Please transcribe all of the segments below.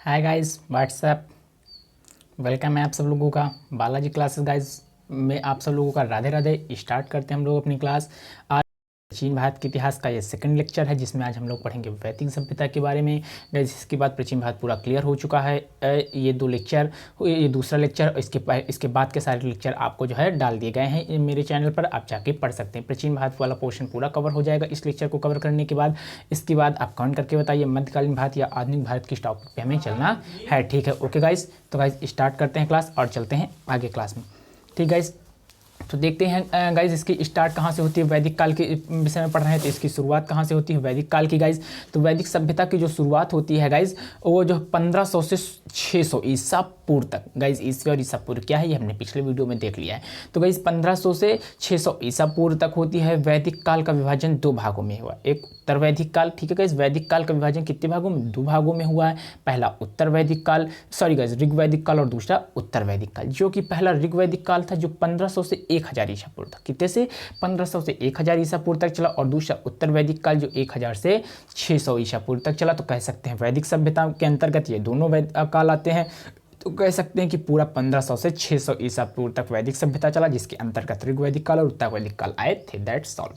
Hi guys WhatsApp. Welcome है आप सब लोगों का बालाजी क्लासेस गाइस में आप सब लोगों का राधे राधे। स्टार्ट करते हैं हम लोग अपनी क्लास। आज प्राचीन भारत के इतिहास का ये सेकंड लेक्चर है जिसमें आज हम लोग पढ़ेंगे वैदिक सभ्यता के बारे में। गाइस इसके बाद प्राचीन भारत पूरा क्लियर हो चुका है। ये दो लेक्चर, ये दूसरा लेक्चर, इसके बाद के सारे लेक्चर आपको जो है डाल दिए गए हैं मेरे चैनल पर, आप जाके पढ़ सकते हैं। प्राचीन भारत वाला पोर्शन पूरा कवर हो जाएगा इस लेक्चर को कवर करने के बाद। इसके बाद आप कमेंट करके बताइए मध्यकालीन भारत या आधुनिक भारत किस टॉपिक पे हमें चलना है। ठीक है, ओके गाइस। तो गाइस स्टार्ट करते हैं क्लास और चलते हैं आगे क्लास में। ठीक गाइस, तो देखते हैं गाइज इसकी स्टार्ट कहाँ से होती है। वैदिक काल के विषय में पढ़ रहे हैं तो इसकी शुरुआत कहाँ से होती है वैदिक काल की गाइज। तो वैदिक सभ्यता की जो शुरुआत होती है गाइज वो जो 1500 से 600 ईसा पूर्व तक। गाइज ईस्वी और ईसा पूर्व क्या है ये हमने पिछले वीडियो में देख लिया है। तो गाइज 1500 से 600 ईसा पूर्व तक होती है। वैदिक काल का विभाजन दो भागों में हुआ, एक उत्तर वैदिक काल। ठीक है गाइज, वैदिक काल का विभाजन कितने भागों में? दो भागों में हुआ है। पहला उत्तर वैदिक काल, सॉरी गाइज ऋग वैदिक काल, और दूसरा उत्तर वैदिक काल। जो कि पहला ऋग वैदिक काल था जो 1500 से 1000 ईसा पूर्व तक, कितने से 1500 से 1000 ईसा पूर्व तक चला, और दूसरा उत्तर वैदिक काल जो 1000 से 600 ईसा पूर्व तक चला। तो कह सकते हैं वैदिक सभ्यता के अंतर्गत ये दोनों काल आते हैं। तो कह सकते हैं कि पूरा 1500 से 600 ईसा पूर्व तक वैदिक सभ्यता चला जिसके अंतर्गत ऋग वैदिक काल और उत्तर वैदिक काल आए थे। That's all.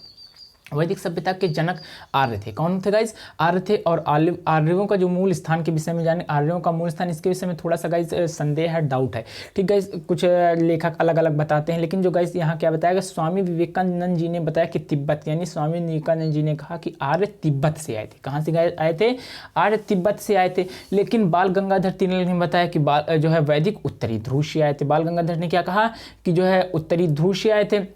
वैदिक सभ्यता के जनक आर्य थे। कौन थे गाइज? आर्य थे। और आर्यों का जो मूल स्थान के विषय में जाने, आर्यों का मूल स्थान इसके विषय में थोड़ा सा गाइज संदेह है, डाउट है। ठीक गाइज, कुछ लेखक अलग अलग बताते हैं, लेकिन जो गाइज यहाँ क्या बताया गया, स्वामी विवेकानंद जी ने बताया कि तिब्बत, यानी स्वामी विवेकानंद जी ने कहा कि आर्य तिब्बत से आए थे। कहाँ से आए थे? आर्य तिब्बत से आए थे। लेकिन बाल गंगाधर तिलक ने बताया कि जो है वैदिक उत्तरी ध्रुव से आए थे। बाल गंगाधर ने क्या कहा कि जो है उत्तरी ध्रुव से आए थे।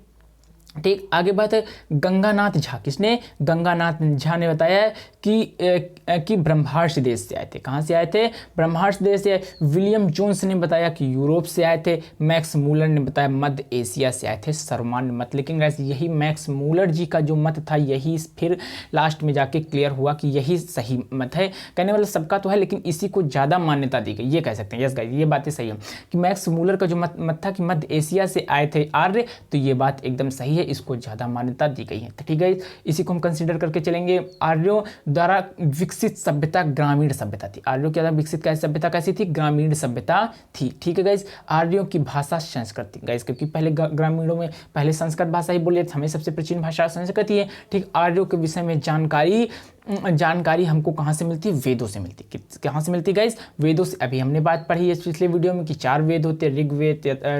ठीक, आगे बात है गंगानाथ झा। किसने? गंगानाथ झा ने बताया कि ब्रह्मार्ष देश से आए थे। कहाँ से आए थे? ब्रह्मार्ष देश से। विलियम जोन्स ने बताया कि यूरोप से आए थे। मैक्स मूलर ने बताया मध्य एशिया से आए थे। सर्वमान्य मत, लेकिन गाइस यही मैक्स मूलर जी का जो मत था यही फिर लास्ट में जाके क्लियर हुआ कि यही सही मत है। कहने वाला सबका तो है लेकिन इसी को ज़्यादा मान्यता दी गई, ये कह सकते हैं। यस गाइस, ये बातें सही है कि मैक्स मूलर का जो मत था कि मध्य एशिया से आए थे आर्य, तो ये बात एकदम सही है, इसको ज़्यादा मान्यता दी गई है। तो ठीक है, इसी को हम कंसीडर करके चलेंगे। आर्यों द्वारा विकसित सभ्यता ग्रामीण सभ्यता थी। आर्यों के द्वारा विकसित कैसी सभ्यता कैसी थी? ग्रामीण सभ्यता थी। ठीक है गाइस, आर्यों की भाषा संस्कृत थी गाइस, क्योंकि पहले ग्रामीणों में पहले संस्कृत भाषा ही बोले, हमें सबसे प्राचीन भाषा संस्कृत ही है। ठीक, आर्यों के विषय में जानकारी हमको कहाँ से मिलती है? वेदों से मिलती। कहाँ से मिलती गाइस? वेदों से। अभी हमने बात पढ़ी है पिछले वीडियो में कि 4 वेद होते हैं,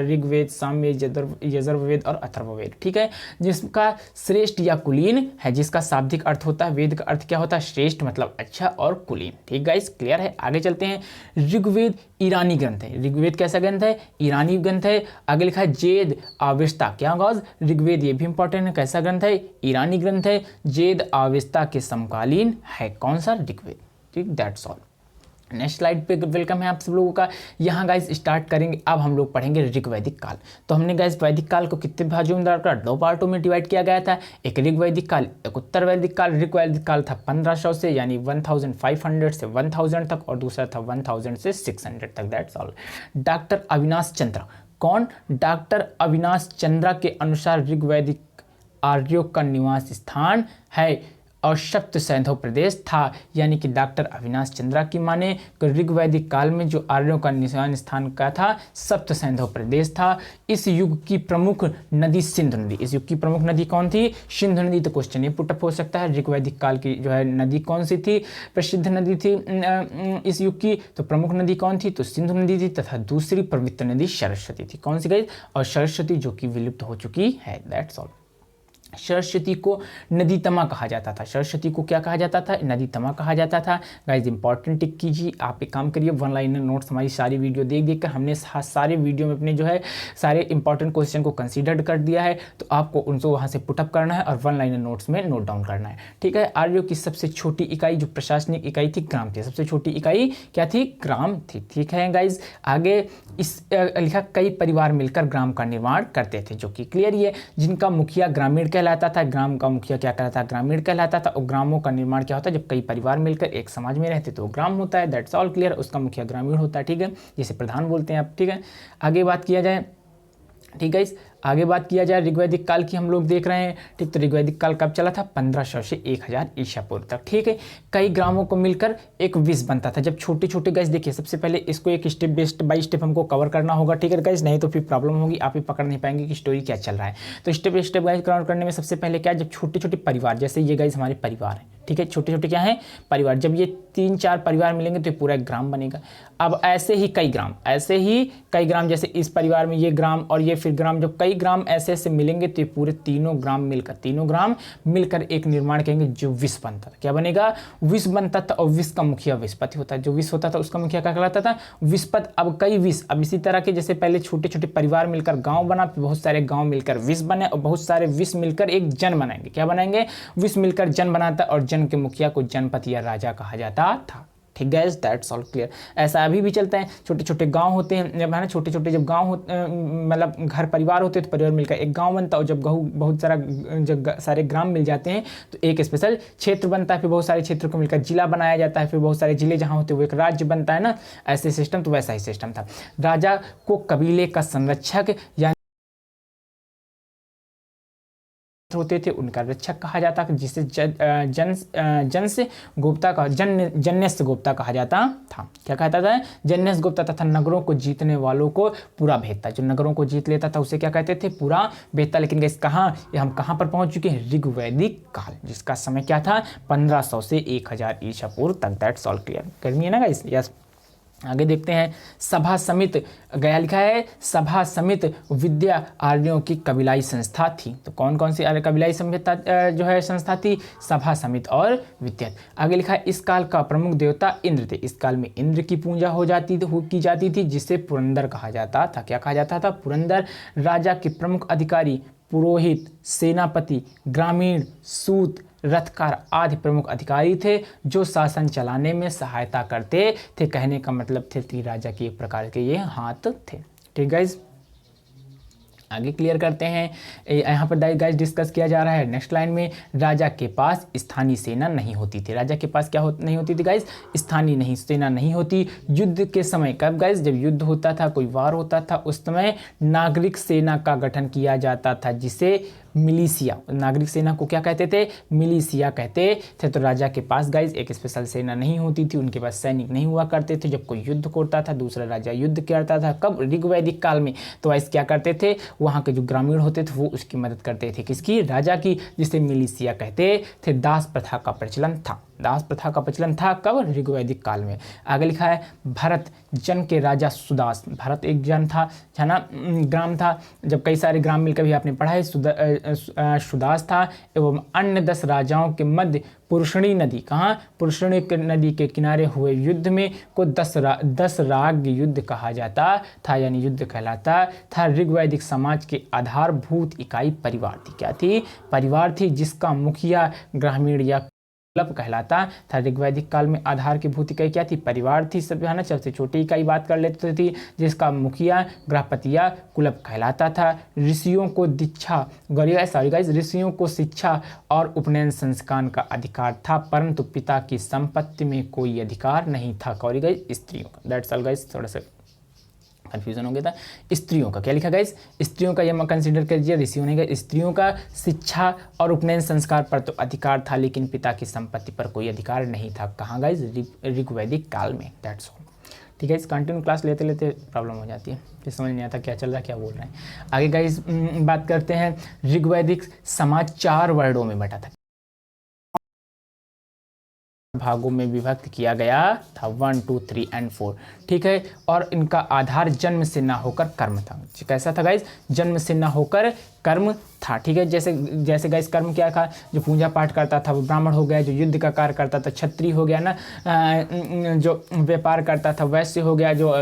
ऋग्वेद, सामवेद, यजुर्वेद और अथर्ववेद। ठीक है, जिसका श्रेष्ठ या कुलीन है, जिसका शाब्दिक अर्थ होता है, वेद का अर्थ क्या होता है? श्रेष्ठ मतलब अच्छा और कुलीन। ठीक गाइस, क्लियर है। आगे चलते हैं। ऋग्वेद ईरानी ग्रंथ है। ऋग्वेद कैसा ग्रंथ है? ईरानी ग्रंथ है। आगे लिखा है जेद आवेस्ता। क्या गाइस? ऋग्वेद, ये भी इंपॉर्टेंट है, कैसा ग्रंथ है? ईरानी ग्रंथ है। जेद आवेस्ता के समकालीन है। कौन सा? ऋग्वेद। ठीक, दैट्स ऑल। नेक्स्ट स्लाइड पे वेलकम है आप सब लोगों का। यहाँ गाइस स्टार्ट करेंगे, अब हम लोग पढ़ेंगे ऋग वैदिक काल। तो हमने गाइस वैदिक काल को कितने भागों में बांटा? 2 पार्टों में डिवाइड किया गया था, एक ऋग वैदिक काल, एक उत्तर वैदिक काल। ऋग वैदिक काल था 1500 से यानी 1500 से 1000 तक, और दूसरा था 1000 से 600 तक। That's all. डॉक्टर अविनाश चंद्र। कौन? डॉक्टर अविनाश चंद्रा के अनुसार ऋग वैदिक आर्यों का निवास स्थान है और सप्त सैंधव प्रदेश था। यानी कि डॉक्टर अविनाश चंद्रा की माने कि ऋग वैदिक काल में जो आर्यों का निवास स्थान का था सप्त सैंधव प्रदेश था। इस युग की प्रमुख नदी सिंधु नदी। इस युग की प्रमुख नदी कौन थी? सिंधु नदी। तो क्वेश्चन ये पुटअप हो सकता है, ऋग वैदिक काल की जो है नदी कौन सी थी? प्रसिद्ध नदी थी इस युग की, तो प्रमुख नदी कौन थी? तो सिंधु नदी थी, तथा दूसरी पवित्र नदी सरस्वती थी। कौन सी गई? और सरस्वती जो कि विलुप्त हो चुकी है। That's all. सरस्वती को नदी तमा कहा जाता था। सरस्वती को क्या कहा जाता था? नदी तमा कहा जाता था। गाइस इंपॉर्टेंट टिक कीजिए, आप एक काम करिए, 1 लाइनर नोट्स हमारी सारी वीडियो देख कर हमने सारे वीडियो में अपने जो है सारे इंपॉर्टेंट क्वेश्चन को कंसीडर कर दिया है, तो आपको उनको वहाँ से पुटअप करना है और 1 लाइनर नोट्स में नोट डाउन करना है। ठीक है, आर्यों की सबसे छोटी इकाई जो प्रशासनिक इकाई थी ग्राम थी। सबसे छोटी इकाई क्या थी? ग्राम थी। ठीक है गाइज, आगे इस लिखा कई परिवार मिलकर ग्राम का निर्माण करते थे, जो कि क्लियर ही है। जिनका मुखिया ग्रामीण कहलाता था, ग्राम का मुखिया क्या कहलाता था? ग्रामीण कहलाता था। और ग्रामों का निर्माण क्या होता है? जब कई परिवार मिलकर एक समाज में रहते तो ग्राम होता है। That's all clear. उसका मुखिया ग्रामीण होता है। ठीक है, जिसे प्रधान बोलते हैं आप। ठीक है, आगे बात किया जाए। ठीक है, आगे बात किया जाए ऋग्वैदिक काल की हम लोग देख रहे हैं, ठीक। तो ऋग्वैदिक काल कब चला था? 1500 से 1000 ईसा पूर्व तक, ठीक है। कई ग्रामों को मिलकर एक विश्व बनता था। जब छोटे छोटे गाइस, देखिए सबसे पहले इसको एक स्टेप बाय स्टेप हमको कवर करना होगा, ठीक है गाइस, नहीं तो फिर प्रॉब्लम होगी, आप ही पकड़ नहीं पाएंगे कि स्टोरी क्या चल रहा है। तो step by step guys cover करने में सबसे पहले क्या, जब छोटे छोटे परिवार, जैसे ये गाइस हमारे परिवार हैं, ठीक है, छोटे छोटे क्या हैं? परिवार। जब ये 3-4 परिवार मिलेंगे तो पूरा एक ग्राम बनेगा। अब ऐसे ही कई ग्राम, जैसे इस परिवार में ये ग्राम और ये फिर ग्राम, जब कई ग्राम ऐसे ऐसे मिलेंगे तो ये पूरे तीनों ग्राम मिलकर एक निर्माण करेंगे जो विश्व बनता था। क्या बनेगा? विश्व बनता था। और विश्व का मुखिया विश्वपति होता है। जो विश्व होता था उसका मुखिया क्या कहलाता था? विश्वपति। अब कई विश्व, अब इसी तरह के जैसे पहले छोटे छोटे परिवार मिलकर गाँव बना, फिर बहुत सारे गाँव मिलकर विश्व बने, और बहुत सारे विश्व मिलकर एक जन बनाएंगे। क्या बनाएंगे? विश्व मिलकर जन बनाता, और जन के मुखिया को जनपति या राजा कहा जाता था, ठीक है। That's all clear. ऐसा अभी भी चलता है, छोटे छोटे गांव होते हैं, जब है ना, छोटे छोटे जब गांव मतलब घर परिवार होते हैं तो परिवार मिलकर एक गांव बनता है। और जब बहुत सारा जब सारे ग्राम मिल जाते हैं तो एक स्पेशल क्षेत्र बनता है, फिर बहुत सारे क्षेत्रों को मिलकर जिला बनाया जाता है, फिर बहुत सारे जिले जहाँ होते हैं वो एक राज्य बनता है ना, ऐसे सिस्टम। तो वैसा ही सिस्टम था। राजा को कबीले का संरक्षक या होते थे, उनका रक्षक कहा जाता, जिसे जन्य गुप्ता कहा जाता था। क्या कहता था? जन्य गुप्ता तथा नगरों को जीतने वालों को पूरा भेदता। जो नगरों को जीत लेता था उसे क्या कहते थे? पूरा भेदता। लेकिन गाइस हम कहाँ पर पहुंच चुके हैं? ऋग्वैदिक काल, जिसका समय क्या था? 1500 से 1000 ईसा पूर्व तक। That's all clear. करनी है ना गाइस? यस। आगे देखते हैं। सभा समिति गया लिखा है, सभा समिति विद्या आर्यों की कबीलाई संस्था थी। तो कौन कौन सी कबीलाई संस्था जो है संस्था थी? सभा समिति और विद्या। आगे लिखा है, इस काल का प्रमुख देवता इंद्र थे। इस काल में इंद्र की पूजा की जाती थी, जिसे पुरंदर कहा जाता था। क्या कहा जाता था? पुरंदर। राजा के प्रमुख अधिकारी पुरोहित, सेनापति, ग्रामीण, सूत, रथकार आदि प्रमुख अधिकारी थे, जो शासन चलाने में सहायता करते थे। कहने का मतलब थे राजा के एक प्रकार के ये हाथ थे, ठीक गाइज। आगे क्लियर करते हैं। यहाँ पर गाइस डिस्कस किया जा रहा है नेक्स्ट लाइन में, राजा के पास स्थानीय सेना नहीं होती थी। राजा के पास क्या नहीं होती थी गाइस? स्थानीय सेना नहीं होती। युद्ध के समय, कब गाइस? जब युद्ध होता था, कोई वार होता था, उस समय नागरिक सेना का गठन किया जाता था, जिसे मिलिशिया, नागरिक सेना को क्या कहते थे? मिलिशिया कहते थे। तो राजा के पास गाइस एक स्पेशल सेना नहीं होती थी, उनके पास सैनिक नहीं हुआ करते थे। जब कोई युद्ध करता था, दूसरा राजा युद्ध करता था, कब? ऋग्वैदिक काल में। तो ऐसे क्या करते थे? वहाँ के जो ग्रामीण होते थे वो उसकी मदद करते थे। किसकी? राजा की, जिसे मिलिशिया कहते थे। दास प्रथा का प्रचलन था। दास प्रथा का प्रचलन था कब? ऋग्वैदिक काल में। आगे लिखा है, भरत जन के राजा सुदास। भरत एक जन था, है ना, ग्राम था। जब कई सारे ग्राम मिलकर भी आपने पढ़ा है, सुदास था। एवं अन्य 10 राजाओं के मध्य पुरुषणी नदी, कहाँ? पुरुषणी नदी के किनारे हुए युद्ध में को 10 राग युद्ध कहा जाता था, यानी युद्ध कहलाता था। ऋग्वैदिक समाज के आधारभूत इकाई परिवार थी। क्या थी? परिवार थी, जिसका मुखिया ग्रामीण या कुलप कहलाता था। ऋग्वैदिक काल में आधार की भूत इकाई क्या थी? परिवार थी। सब है ना, सबसे छोटी इकाई बात कर लेते थी, जिसका मुखिया गृहपति या कुलप कहलाता था। ऋषियों को ऋषियों को शिक्षा और उपनयन संस्कार का अधिकार था, परंतु पिता की संपत्ति में कोई अधिकार नहीं था। कौन गाइस? स्त्रियों का। That's all guys. थोड़ा सा कंफ्यूजन हो गया था। स्त्रियों का क्या लिखा गाइस? स्त्रियों का ये कंसीडर कर लीजिए, ऋषियों ने कहा स्त्रियों का शिक्षा और उपनयन संस्कार पर तो अधिकार था, लेकिन पिता की संपत्ति पर कोई अधिकार नहीं था। कहाँ गाइस? ऋग्वैदिक काल में। दैट्स ऑल, ठीक है। इस कंटिन्यू क्लास लेते लेते प्रॉब्लम हो जाती है, फिर समझ नहीं आता क्या चल रहा है, क्या बोल रहे हैं। आगे गाइस बात करते हैं। ऋग्वैदिक समाज 4 वर्णों में बटा था, भागों में विभक्त किया गया था, 1, 2, 3 और 4, ठीक है। और इनका आधार जन्म से ना होकर कर्म था। कैसा था गाइस? जन्म से ना होकर कर्म था, ठीक है। जैसे गाइस कर्म क्या था? जो पूजा पाठ करता था वो ब्राह्मण हो गया, जो युद्ध का कार्य करता था क्षत्रिय हो गया ना, जो व्यापार करता था वैश्य हो गया, जो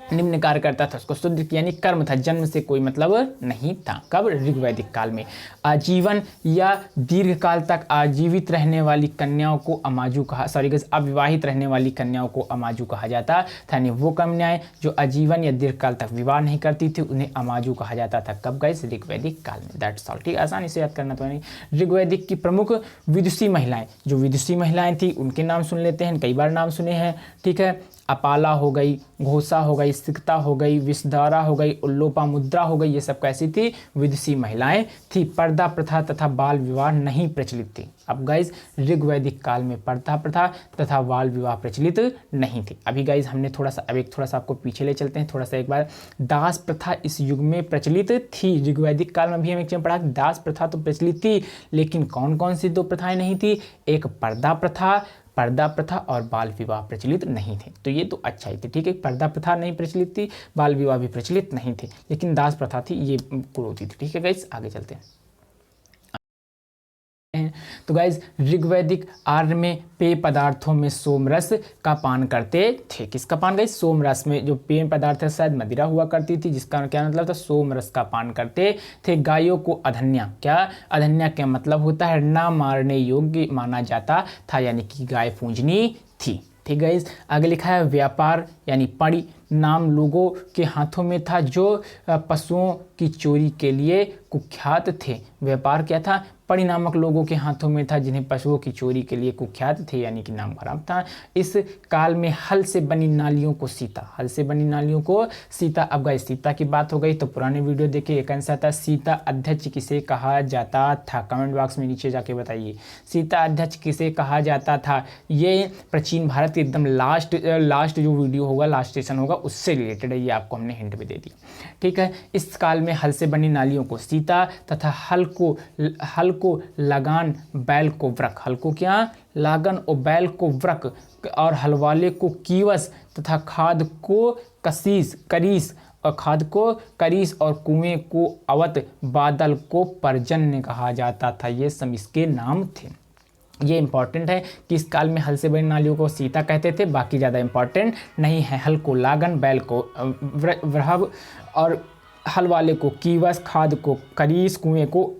निम्न कार्य करता था उसको शूद्र, यानी कर्म था, जन्म से कोई मतलब नहीं था। कब? ऋग्वैदिक काल में। आजीवन या दीर्घ काल तक आजीवित रहने वाली कन्याओं को अमाजू कहा, अविवाहित रहने वाली कन्याओं को अमाजू कहा जाता था। यानी वो कन्याएं जो आजीवन या दीर्घ काल तक विवाह नहीं करती थी उन्हें अमाजू कहा जाता था। कब गाइस? ऋग्वैदिक काल में। दैट्स ऑल, ठीक। आसानी से याद करना तो नहीं। ऋग्वैदिक की प्रमुख विदुषी महिलाएं, जो विदुषी महिलाएं थी उनके नाम सुन लेते हैं, कई बार नाम सुने हैं, ठीक है। अपाला हो गई, घोषा हो गई, सिकता हो गई, विषधारा हो गई, उल्लोपामुद्रा हो गई, ये सब कैसी थी? विदुषी महिलाएं थी। पर्दा प्रथा तथा बाल विवाह नहीं प्रचलित थी। अब गाइज ऋग्वैदिक काल में पर्दा प्रथा तथा बाल विवाह प्रचलित नहीं थी। अभी गाइज हमने थोड़ा सा आपको पीछे ले चलते हैं, थोड़ा सा एक बार। दास प्रथा इस युग में प्रचलित थी। ऋग्वैदिक काल में भी हम एक चीज पढ़ा, दास प्रथा तो प्रचलित थी, लेकिन कौन कौन सी 2 प्रथाएं नहीं थी? एक पर्दा प्रथा और बाल विवाह प्रचलित नहीं थे। तो ये तो अच्छा ही थे, ठीक है। पर्दा प्रथा नहीं प्रचलित थी, बाल विवाह भी प्रचलित नहीं थे, लेकिन दास प्रथा थी, ये कुरीति थी, ठीक है गाइज। आगे चलते हैं। तो गाइज ऋग्वैदिक आर्य में पेय पदार्थों में सोमरस का पान करते थे। किसका पान गाइज? सोमरस में जो पेय पदार्थ है शायद मदिरा हुआ करती थी, जिसका क्या मतलब था? सोमरस का पान करते थे। गायों को अधन्या, क्या अधन्या क्या मतलब होता है? ना मारने योग्य माना जाता था, यानी कि गाय पूजनी थी, ठीक है। आगे लिखा है व्यापार यानी पड़ी नाम लोगों के हाथों में था जो पशुओं की चोरी के लिए कुख्यात थे। व्यापार क्या था? पड़ी नामक लोगों के हाथों में था जिन्हें पशुओं की चोरी के लिए कुख्यात थे, यानी कि नाम खराब था। इस काल में हल से बनी नालियों को सीता, अब गाइस सीता की बात हो गई तो पुराने वीडियो देखिए, एक आंसर था सीता अध्यक्ष किसे कहा जाता था? कमेंट बॉक्स में नीचे जाके बताइए, सीता अध्यक्ष किसे कहा जाता था? ये प्राचीन भारत के एकदम लास्ट जो वीडियो होगा, लास्ट स्टेशन होगा, उससे रिलेटेड है, ये आपको हमने हिंट भी दे दिया, ठीक है। इस काल में हल से बनी नालियों को सीता तथा हल को लगान बैल को वृक, हल को क्या? लागन और बैल को वृक, और हलवाले को कीवस तथा खाद को करीस और कुएं को अवत, बादल को पर्जन्य कहा जाता था। ये सब इसके नाम थे। ये इंपॉर्टेंट है कि इस काल में हल से बनी नालियों को सीता कहते थे, बाकी ज़्यादा इंपॉर्टेंट नहीं है। हल को लागन, बैल को वृहब और हल वाले को कीवस, खाद को करीस, कुएं को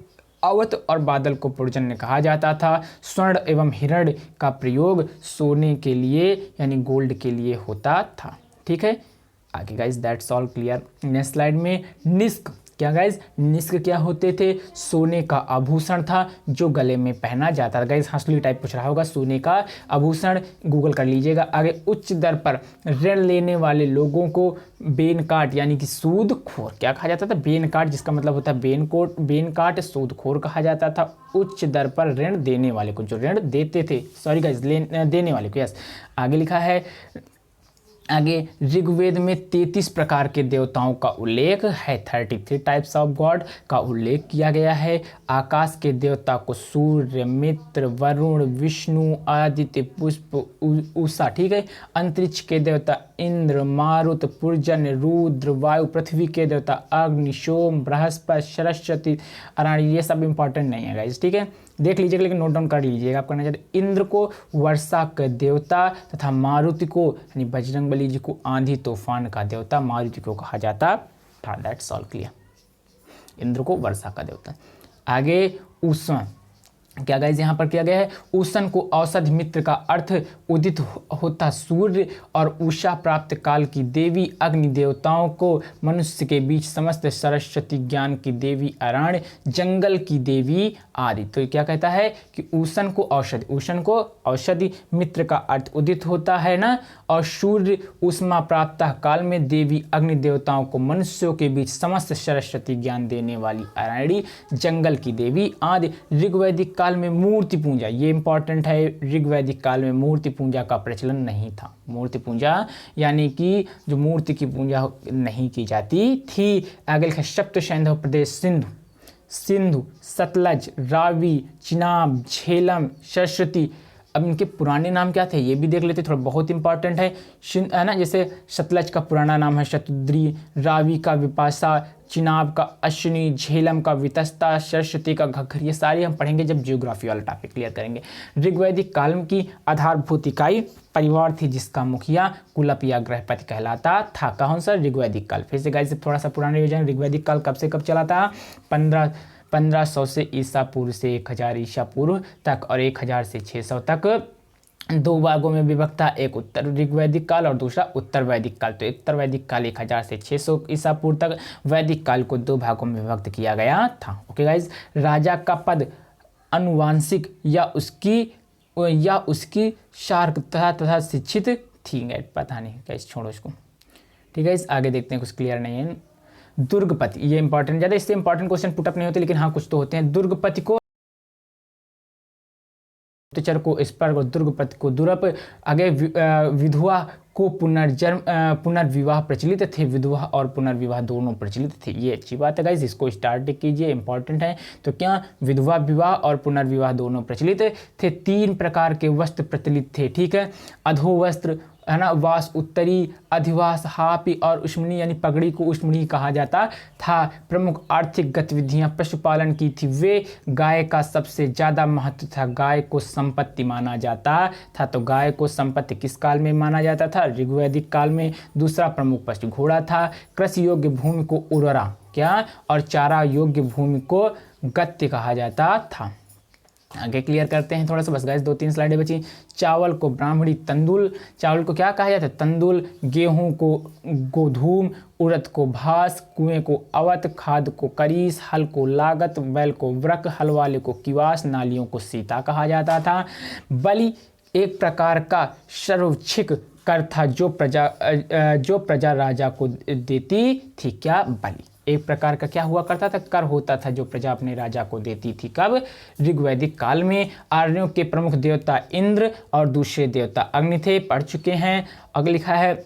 अवत और बादल को पर्जन्य कहा जाता था। स्वर्ण एवं हिरण का प्रयोग सोने के लिए यानी गोल्ड के लिए होता था, ठीक है। आगे guys that's all clear. Next slide में निष्क, क्या गाइज? निष्क क्या होते थे? सोने का आभूषण था जो गले में पहना जाता था। गाइज हंसली टाइप पूछ रहा होगा, सोने का आभूषण गूगल कर लीजिएगा। आगे उच्च दर पर ऋण लेने वाले लोगों को बेनकाट यानी कि सूदखोर क्या कहा जाता था? बेनकाट, जिसका मतलब होता है बेनकाट सूदखोर कहा जाता था। उच्च दर पर ऋण देने वाले को, जो ऋण देते थे, सॉरी गाइज देने वाले को, यस। आगे लिखा है, आगे ऋग्वेद में 33 प्रकार के देवताओं का उल्लेख है। 33 टाइप्स ऑफ गॉड का उल्लेख किया गया है। आकाश के देवता को सूर्य, मित्र, वरुण, विष्णु, आदित्य, पुष्प, उषा, ठीक है। अंतरिक्ष के देवता इंद्र, मारुत, पुर्जन्य, रुद्र, वायु, पृथ्वी के देवता अग्नि, सोम, बृहस्पति, सरस्वती, अराणी, ये सब इंपॉर्टेंट नहीं है गाइस, ठीक है। देख लीजिएगा लेकिन नोट डाउन कर लीजिएगा। आप करना चाहते इंद्र को वर्षा के देवता तथा मारुति को यानी बजरंगबली जी को आंधी तूफान का देवता मारुति को कहा जाता था। That's all clear. इंद्र को वर्षा का देवता। आगे उष्ण, क्या गाइज यहाँ पर किया गया है? उष्ण को औषध मित्र का अर्थ उदित होता सूर्य और उषा प्राप्त काल की देवी, अग्नि देवताओं को मनुष्य के बीच समस्त, सरस्वती ज्ञान की देवी, अराण्य जंगल की देवी आदि। तो क्या कहता है कि उष्ण को औषधि मित्र का अर्थ उदित होता है ना, और सूर्य उष्मा प्राप्त काल में देवी, अग्नि देवताओं को मनुष्यों के बीच समस्त सरस्वती ज्ञान देने वाली अराणी जंगल की देवी आदि। ऋग्वैदिक काल में मूर्ति पूजा, ये इंपॉर्टेंट है, ऋग्वैदिक काल में मूर्ति पूजा का प्रचलन नहीं था। मूर्ति पूजा यानी कि जो मूर्ति की पूजा नहीं की जाती थी। आगे लिखा सप्त सैंधव प्रदेश सिंधु, सतलज, रावी, चिनाब, झेलम, सरस्वती। अब इनके पुराने नाम क्या थे ये भी देख लेते, थोड़ा बहुत इंपॉर्टेंट है ना। जैसे सतलज का पुराना नाम है शतुद्री, रावी का विपाशा, चिनाब का अश्विनी, झेलम का वितस्ता, सरस्वती का घग्गर। ये सारी हम पढ़ेंगे जब जियोग्राफी वाला टॉपिक क्लियर करेंगे। ऋग्वैदिक काल की आधारभूत इकाई परिवार थी जिसका मुखिया कुलप या गृहपति कहलाता था। कौन सा? ऋग्वैदिक काल। फिर से गाइस थोड़ा सा पुराने रिवीजन, ऋग्वैदिक काल कब से कब चला था? 1500 से ईसा पूर्व से 1000 ईसा पूर्व तक, और 1000 से 600 तक। 2 भागों में विभक्त था, एक उत्तर ऋग्वैदिक काल और दूसरा उत्तर वैदिक काल। तो उत्तर वैदिक काल 1000 से 600 ईसा पूर्व तक, वैदिक काल को 2 भागों में विभक्त किया गया था। Okay guys. राजा का पद अनुवांशिक या उसकी शार्क तथा शिक्षित थी गाइस, पता नहीं गाइस, छोड़ो इसको। ठीक है, इस आगे देखते हैं, कुछ क्लियर नहीं है। दुर्गपति, ये इंपॉर्टेंट, ज़्यादा इससे इंपॉर्टेंट क्वेश्चन पुटअप नहीं होते, लेकिन हाँ कुछ तो होते हैं। दुर्गपति को गुप्तचर को स्पर्ग और दुर्गपति को दुरप। आगे विधवा को पुनर्विवाह प्रचलित थे, विधवा और पुनर्विवाह दोनों प्रचलित थे। ये अच्छी बात है गाइस, इसको स्टार्ट कीजिए, इंपॉर्टेंट है। तो क्या विधवा विवाह और पुनर्विवाह दोनों प्रचलित थे। 3 प्रकार के वस्त्र प्रचलित थे, ठीक है, अधो वस्त्र है ना, वास उत्तरी, अधिवास हापी और उष्मणी, यानी पगड़ी को उष्मणी कहा जाता था। प्रमुख आर्थिक गतिविधियां पशुपालन की थी, वे गाय का सबसे ज़्यादा महत्व था, गाय को संपत्ति माना जाता था। तो गाय को संपत्ति किस काल में माना जाता था? ऋग्वैदिक काल में। दूसरा प्रमुख पशु घोड़ा था। कृषि योग्य भूमि को उर्वरा क्या और चारा योग्य भूमि को गत्य कहा जाता था। आगे क्लियर करते हैं थोड़ा सा, बस गाइस 2-3 स्लाइडें बची। चावल को ब्राह्मणी तंदुल, चावल को क्या कहा जाता है? तंदुल। गेहूं को गोधूम, उड़द को भास, कुएं को अवत, खाद को करीस, हल को लागत, बैल को व्रक, हल वाले को किवास, नालियों को सीता कहा जाता था। बलि एक प्रकार का सर्वक्षिक कर था, जो प्रजा राजा को देती थी। क्या? बलि एक प्रकार का क्या हुआ करता था? कर होता था, जो प्रजा अपने राजा को देती थी। कब? ऋग्वैदिक काल में। आर्यों के प्रमुख देवता इंद्र और दूसरे देवता अग्नि थे, पढ़ चुके हैं। अगर लिखा है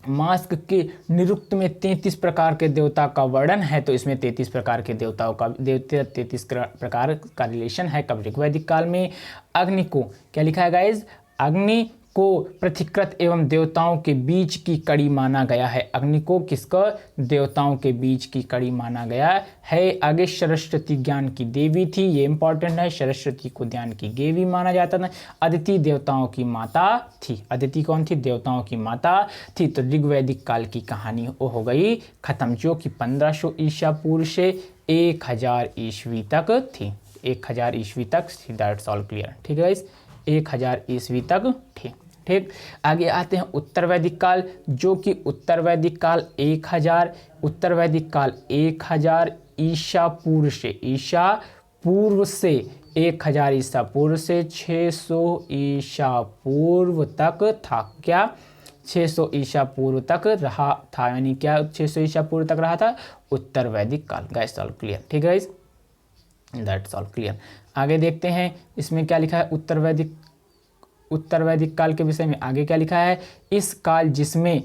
मास्क के निरुक्त में 33 प्रकार के देवता का वर्णन है, तो इसमें 33 प्रकार के देवताओं का 33 प्रकार का रिलेशन है। कब? ऋग्वैदिक काल में। अग्नि को क्या लिखा है गाइज? अग्नि को पृथ्वीकृत एवं देवताओं के बीच की कड़ी माना गया है। अग्नि को किसका? देवताओं के बीच की कड़ी माना गया है। आगे सरस्वती ज्ञान की देवी थी, ये इंपॉर्टेंट है, सरस्वती को ज्ञान की देवी माना जाता था। अदिति देवताओं की माता थी। अदिति कौन थी? देवताओं की माता थी। तो ऋग्वैदिक काल की कहानी हो गई खत्म, जो कि 1500 ईसा पूर्व से 1000 ईस्वी तक थी। 1000 ईस्वी तक, दैट्स ऑल क्लियर। ठीक है गाइस, 1000 ईस्वी तक ठीक। आगे आते हैं उत्तर वैदिक काल, जो कि उत्तर वैदिक काल 1000 ईसा पूर्व से 1000 ईसा पूर्व से 600 ईसा पूर्व तक था। क्या? 600 ईसा पूर्व तक रहा था, यानी क्या 600 ईसा पूर्व तक रहा था? उत्तर वैदिक काल। Guys all clear? ठीक है गाइस, दैट्स ऑल क्लियर। आगे देखते हैं इसमें क्या लिखा है उत्तर वैदिक काल के विषय में। आगे क्या लिखा है? इस काल जिसमें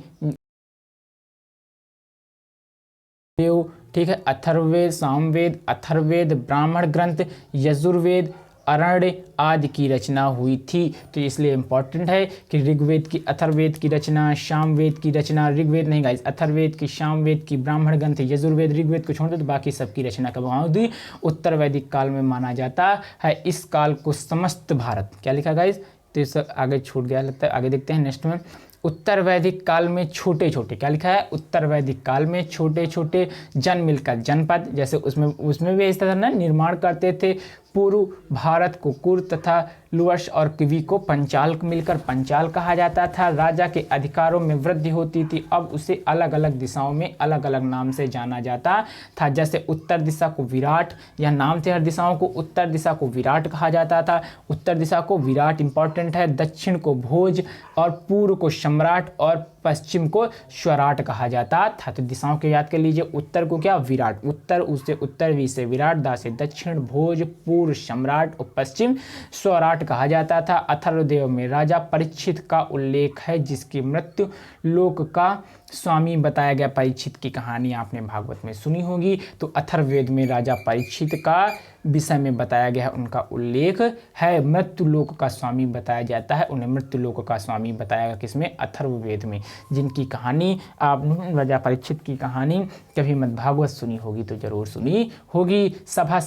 ठीक है, अथर्ववेद, सामवेद, अथर्ववेद, ब्राह्मण ग्रंथ, यजुर्वेद, अरण्य आदि की रचना हुई थी। तो इसलिए इंपॉर्टेंट है कि ऋग्वेद की, अथर्ववेद की रचना, सामवेद की रचना, ऋग्वेद नहीं गाइस, अथर्ववेद की, सामवेद की, ब्राह्मण ग्रंथ, यजुर्वेद, ऋग्वेद को छोड़ दो तो बाकी सबकी रचना कब हुई? उत्तर वैदिक काल में माना जाता है। इस काल को समस्त भारत, क्या लिखा गाइस? तो इस आगे छूट गया लगता है, आगे देखते हैं नेक्स्ट में। उत्तर वैदिक काल में छोटे छोटे, क्या लिखा है? उत्तर वैदिक काल में छोटे छोटे जन मिलकर जनपद, जैसे उसमें भी इस तरह ना निर्माण करते थे। पूर्व भारत को कुर तथा लुअर्स और किवी को पंचाल मिलकर पंचाल कहा जाता था। राजा के अधिकारों में वृद्धि होती थी, अब उसे अलग अलग दिशाओं में अलग अलग नाम से जाना जाता था। जैसे उत्तर दिशा को विराट, यह नाम थे हर दिशाओं को। उत्तर दिशा को विराट कहा जाता था, उत्तर दिशा को विराट इंपॉर्टेंट है। दक्षिण को भोज और पूर्व को सम्राट और पश्चिम को स्वराट कहा जाता था। तो दिशाओं के याद कर लीजिए। उत्तर को क्या? विराट, उत्तर उससे उत्तर, वी से विराट, दा से दक्षिण, भोज पूर्व सम्राट और पश्चिम स्वराट कहा जाता था। अथर्ववेद में राजा परीक्षित का उल्लेख है, जिसकी मृत्यु लोक का स्वामी बताया गया। परीक्षित की कहानी आपने भागवत में सुनी होगी। तो अथर्ववेद में राजा परीक्षित का विषय में बताया गया है, उनका उल्लेख है। मृत्यु लोक का स्वामी बताया जाता है, उन्हें मृत्यु लोक का स्वामी बताया गया किसमें? अथर्ववेद में, जिनकी कहानी आपने राजा परीक्षित की कहानी कभी मत भागवत सुनी होगी तो जरूर सुनी होगी। सभा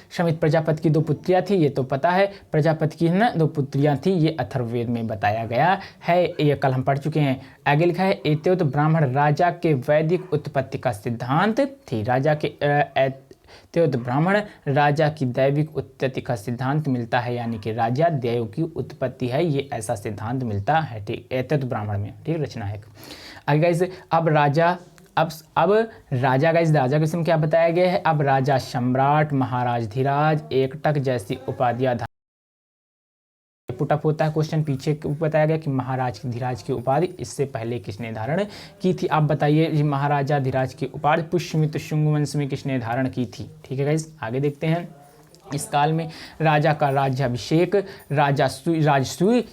समित प्रजापति की 2 पुत्रियां थी, ये तो पता है। प्रजापति की है ना 2 पुत्रियां थी, ये अथर्ववेद में बताया गया है, ये कल हम पढ़ चुके हैं। आगे लिखा है एतयोत ब्राह्मण राजा के वैदिक उत्पत्ति का सिद्धांत थी। राजा के एतयोत ब्राह्मण राजा की दैविक उत्पत्ति का सिद्धांत मिलता है, यानी कि राजा देव की उत्पत्ति है, ये ऐसा सिद्धांत मिलता है। ठीक, एतयोत ब्राह्मण में, ठीक, रचना है। आगे गाइस, अब राजा गाइस, राजा के समय क्या बताया गया है? अब राजा सम्राट, महाराज धीराज, एकटक जैसी उपाधियां पुटअप होता है क्वेश्चन, पीछे बताया गया कि महाराज धीराज की उपाधि इससे पहले किसने धारण की थी। आप बताइए महाराजा धीराज की उपाधि पुष्यमित्र शुंग वंश में किसने धारण की थी। ठीक है गाइस, आगे देखते हैं। इस काल में राजा का राज्याभिषेक राजसूय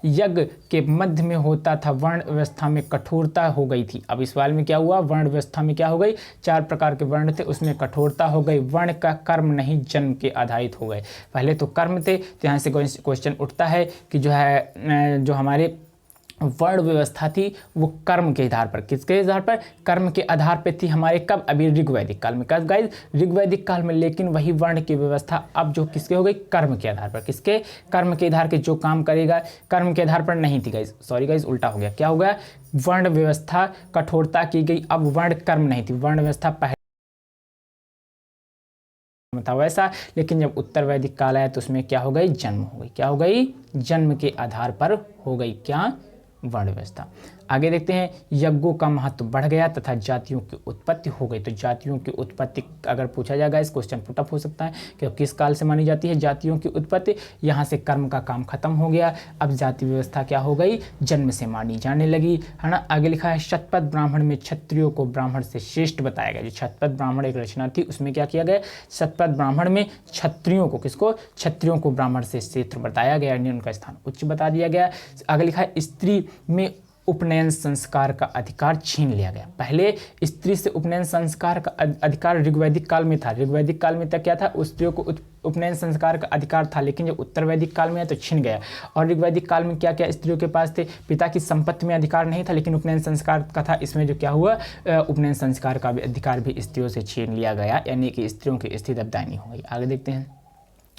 यज्ञ के मध्य में होता था। वर्ण व्यवस्था में कठोरता हो गई थी। अब इस सवाल में क्या हुआ, वर्ण व्यवस्था में क्या हो गई, 4 प्रकार के वर्ण थे, उसमें कठोरता हो गई। वर्ण का कर्म नहीं जन्म के आधारित हो गए। पहले तो कर्म थे, तो यहाँ से क्वेश्चन उठता है कि जो हमारे वर्ण व्यवस्था थी वो कर्म के आधार पर, किसके आधार पर, कर्म के आधार पर थी हमारे। कब, अभी ऋग्वैदिक काल में। कब गाइस, ऋग्वैदिक काल में। लेकिन वही वर्ण की व्यवस्था अब जो किसके हो गई, कर्म के आधार पर। किसके, कर्म के आधार के, जो काम करेगा कर्म के आधार पर नहीं थी गाइस, सॉरी गाइस उल्टा हो गया। क्या हो गया, वर्ण व्यवस्था कठोरता की गई, अब वर्ण कर्म नहीं थी। वर्ण व्यवस्था पहले था वैसा, लेकिन जब उत्तर वैदिक काल आया तो उसमें क्या हो गई, जन्म हो गई। क्या हो गई, जन्म के आधार पर हो गई क्या, वर्ण व्यवस्था। आगे देखते हैं, यज्ञों का महत्व बढ़ गया तथा जातियों की उत्पत्ति हो गई। तो जातियों की उत्पत्ति अगर पूछा जाएगा, इस क्वेश्चन पुटअप हो सकता है कि किस काल से मानी जाती है जातियों की उत्पत्ति। यहाँ से कर्म का काम खत्म हो गया, अब जाति व्यवस्था क्या हो गई, जन्म से मानी जाने लगी, है ना। आगे लिखा है, शतपथ ब्राह्मण में क्षत्रियों को ब्राह्मण से श्रेष्ठ बताया गया। जो शतपथ ब्राह्मण एक रचना थी, उसमें क्या किया गया, शतपथ ब्राह्मण में क्षत्रियों को, किसको, क्षत्रियों को ब्राह्मण से श्रेष्ठ बताया गया, यानी उनका स्थान उच्च बता दिया गया। आगे लिखा है, स्त्री में उपनयन संस्कार का अधिकार छीन लिया गया। पहले स्त्री से उपनयन संस्कार का अधिकार ऋग्वैदिक काल में था। ऋग्वैदिक काल में तक क्या था, स्त्रियों को उपनयन संस्कार का अधिकार था, लेकिन जब उत्तर वैदिक काल में आया तो छीन गया। और ऋग्वैदिक काल में क्या क्या स्त्रियों के पास थे, पिता की संपत्ति में अधिकार नहीं था, लेकिन उपनयन संस्कार का था। इसमें जो क्या हुआ, उपनयन संस्कार का भी अधिकार भी स्त्रियों से छीन लिया गया, यानी कि स्त्रियों की स्थिति अब दयनीय हो गई। आगे देखते हैं।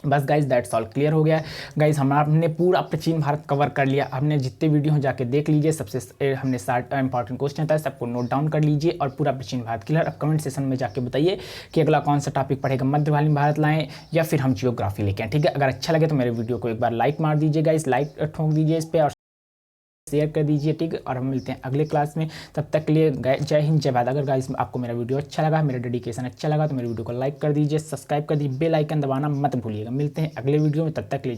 बस गाइज दैट्स ऑल, क्लियर हो गया गाइज। हमने पूरा प्राचीन भारत कवर कर लिया। हमने जितने वीडियो हो जाके देख लीजिए, सबसे हमने 60 इंपॉर्टेंट क्वेश्चन था, सबको नोट डाउन कर लीजिए और पूरा प्राचीन भारत क्लियर। अब कमेंट सेशन में जाके बताइए कि अगला कौन सा टॉपिक पढ़ेगा, मध्यकालीन भारत लाएं या फिर हम जियोग्राफी लेके आएं। ठीक है, अगर अच्छा लगे तो मेरे वीडियो को एक बार लाइक मार दीजिए गाइज, लाइक ठोक दीजिए इस पर और शेयर कर दीजिए। ठीक है, और हम मिलते हैं अगले क्लास में, तब तक के लिए जय हिंद जय भारत। अगर गाइस आपको मेरा वीडियो अच्छा लगा, मेरा डेडिकेशन अच्छा लगा तो मेरे वीडियो को लाइक कर दीजिए, सब्सक्राइब कर दीजिए, बेल आइकन दबाना मत भूलिएगा। मिलते हैं अगले वीडियो में, तब तक के लिए।